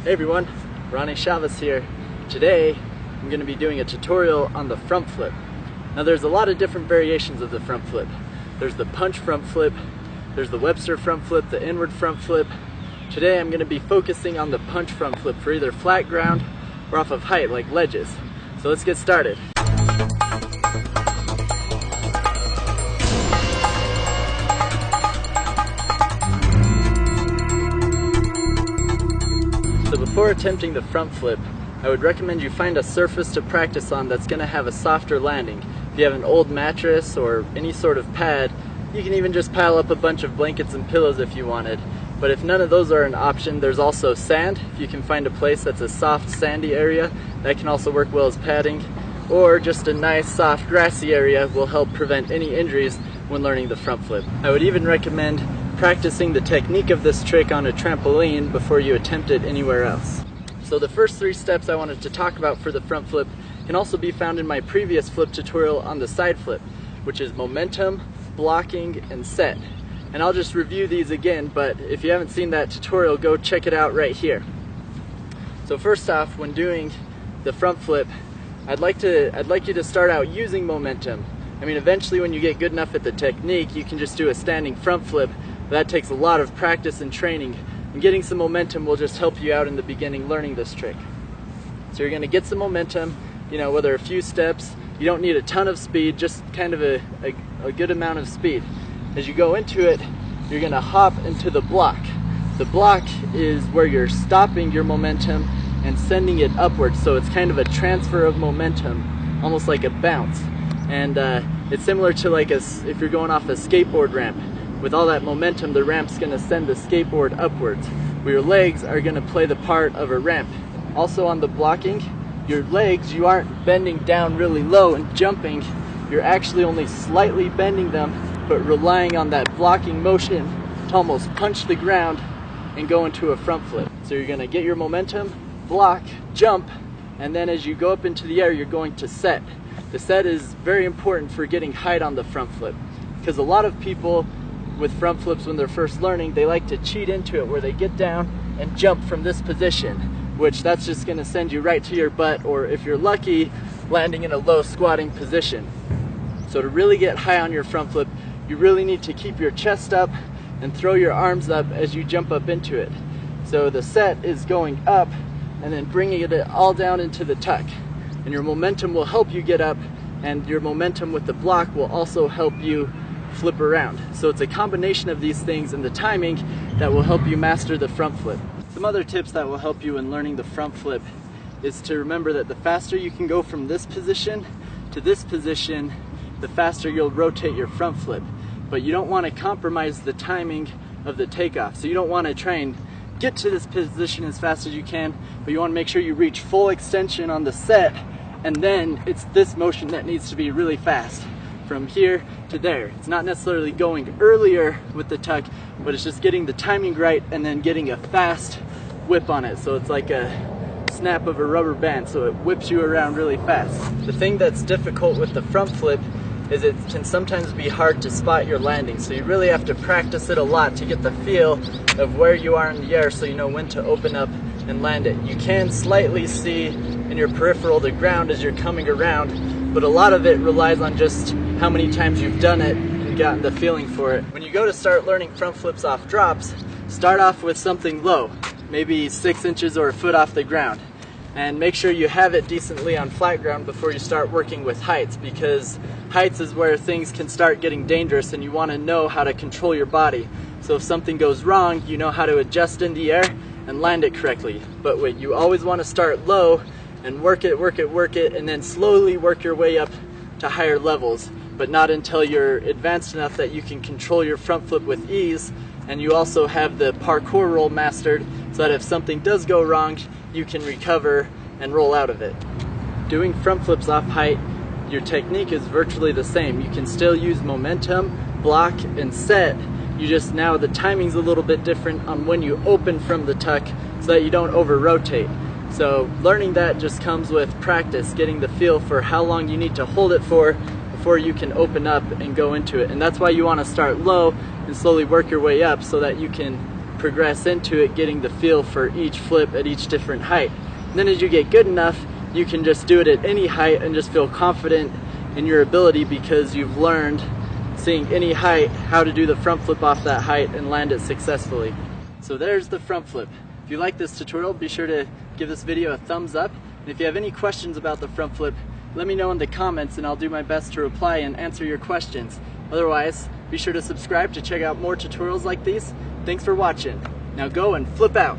Hey everyone, Ronnie Chavez here. Today I'm going to be doing a tutorial on the front flip. Now there's a lot of different variations of the front flip. There's the punch front flip, there's the Webster front flip, the inward front flip. Today I'm going to be focusing on the punch front flip for either flat ground or off of height like ledges. So let's get started. So before attempting the front flip, I would recommend you find a surface to practice on that's going to have a softer landing. If you have an old mattress or any sort of pad, you can even just pile up a bunch of blankets and pillows if you wanted. But if none of those are an option, there's also sand. If you can find a place that's a soft sandy area, that can also work well as padding. Or just a nice soft grassy area will help prevent any injuries when learning the front flip. I would even recommend practicing the technique of this trick on a trampoline before you attempt it anywhere else. So the first three steps I wanted to talk about for the front flip can also be found in my previous flip tutorial on the side flip, which is momentum, blocking, and set. And I'll just review these again, but if you haven't seen that tutorial, go check it out right here. So first off, when doing the front flip, I'd like you to start out using momentum. I mean, eventually when you get good enough at the technique, you can just do a standing front flip. That takes a lot of practice and training, and getting some momentum will just help you out in the beginning learning this trick. So you're going to get some momentum, whether a few steps. You don't need a ton of speed, just kind of a good amount of speed. As you go into it, you're going to hop into the block. The block is where you're stopping your momentum and sending it upwards, so it's kind of a transfer of momentum, almost like a bounce. And it's similar to if you're going off a skateboard ramp. With all that momentum, the ramp's going to send the skateboard upwards, where your legs are going to play the part of a ramp. Also on the blocking, your legs, you aren't bending down really low and jumping. You're actually only slightly bending them, but relying on that blocking motion to almost punch the ground and go into a front flip. So you're going to get your momentum, block, jump, and then as you go up into the air, you're going to set. The set is very important for getting height on the front flip, because a lot of people with front flips when they're first learning, they like to cheat into it where they get down and jump from this position, which that's just going to send you right to your butt, or if you're lucky, landing in a low squatting position. So to really get high on your front flip, you really need to keep your chest up and throw your arms up as you jump up into it. So the set is going up and then bringing it all down into the tuck. And your momentum will help you get up, and your momentum with the block will also help you flip around. So it's a combination of these things and the timing that will help you master the front flip. Some other tips that will help you in learning the front flip is to remember that the faster you can go from this position to this position, the faster you'll rotate your front flip. But you don't want to compromise the timing of the takeoff. So you don't want to try and get to this position as fast as you can, but you want to make sure you reach full extension on the set, and then it's this motion that needs to be really fast. From here to there. It's not necessarily going earlier with the tuck, but it's just getting the timing right and then getting a fast whip on it. So it's like a snap of a rubber band, so it whips you around really fast. The thing that's difficult with the front flip is it can sometimes be hard to spot your landing, so you really have to practice it a lot to get the feel of where you are in the air so you know when to open up and land it. You can slightly see in your peripheral the ground as you're coming around, but a lot of it relies on just how many times you've done it and gotten the feeling for it. When you go to start learning front flips off drops, start off with something low, maybe 6 inches or a foot off the ground. And make sure you have it decently on flat ground before you start working with heights, because heights is where things can start getting dangerous and you want to know how to control your body. So if something goes wrong, you know how to adjust in the air and land it correctly. But wait, you always want to start low and work it, and then slowly work your way up to higher levels, but not until you're advanced enough that you can control your front flip with ease, and you also have the parkour roll mastered so that if something does go wrong, you can recover and roll out of it. Doing front flips off height, your technique is virtually the same. You can still use momentum, block, and set. You just now the timing's a little bit different on when you open from the tuck so that you don't over rotate. So learning that just comes with practice, getting the feel for how long you need to hold it for before you can open up and go into it. And that's why you want to start low and slowly work your way up so that you can progress into it, getting the feel for each flip at each different height. And then as you get good enough, you can just do it at any height and just feel confident in your ability because you've learned, seeing any height, how to do the front flip off that height and land it successfully. So there's the front flip. If you like this tutorial, be sure to give this video a thumbs up. And if you have any questions about the front flip, let me know in the comments and I'll do my best to reply and answer your questions. Otherwise, be sure to subscribe to check out more tutorials like these. Thanks for watching. Now go and flip out.